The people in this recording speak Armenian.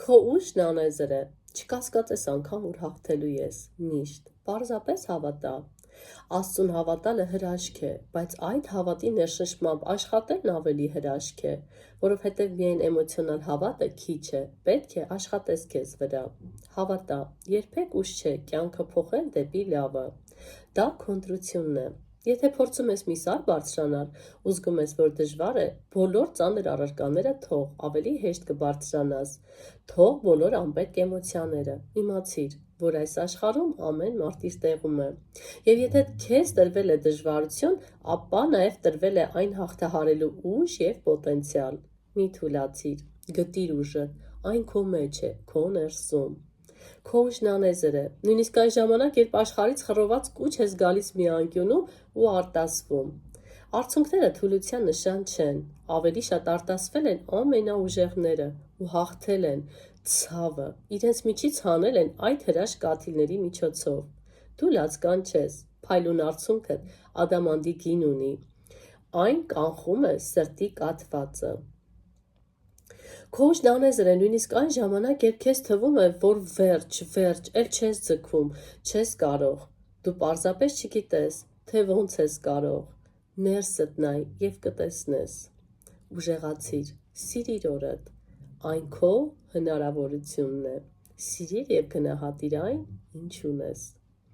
Քո ուժն անեզր է, չկասկածես անգամ որ հաղթելու ես, միշտ, պարզապես հավատա։ Աստծուն հավատալը հրաշք է, բայց այդ հավատի ներշնչմամբ աշխատելն ավելի հրաշք է, որովհետև միայն էմոցիոնալ հավատը քիչ է, պետք է աշխատես քեզ վրա։ Հավատա, երբեք ուշ չէ կյանքը փոխել դեպի լավը։ Դա քո ընտրությունն է։ Եթե փորձում ես մի սար բարձրանալ ու զգում ես, որ դժվար է, բոլոր ծանր առարկաները թող, ավելի հեշտ կբարձրանաս։ Թող բոլոր անպետք էմոցիաները։ Իմացիր, որ այս աշխարհում ամեն մարդ իր տեղում է։ Եվ եթե քեզ տրվել է դժվարություն, ապա նաև տրվել է այն հաղթահարելու ուժ և պոտենցիալ։ Մի թուլացիր, գտիր ուժը, այն քո մեջ է, քո ներսում։ Քո ուժն անեզր է, նույնիսկ այն ժամանակ, երբ աշխարհից խռոված կուչ ես գալիս մի անկյունում ու արտասվում։ Արցունքները թուլության նշան չեն, ավելի շատ արտասվել են ամենաուժեղները ու հաղթել են ցավը, իրենց միջից հանել են այդ հրաշք կաթիլների միջոցով։ Դու լացկան չես, փայլուն արցունքդ ադամանդի գին ունի, այն կանխում է սրտի կաթվածը։ Քո ուժն անեզր է նույնիսկ այն ժամանակ, երբ քեզ թվում է, որ վերջ, էլ չես ձգում, չես կարող։ Դու պարզապես չգիտես, թե ոնց ես կարող։ Ներսդ նայ և կտեսնես։ Ուժեղացիր, սիրիր օրդ, այն քո հնարավորությունն է։ Սիրիր և գնահատիր այն, ինչ ունես։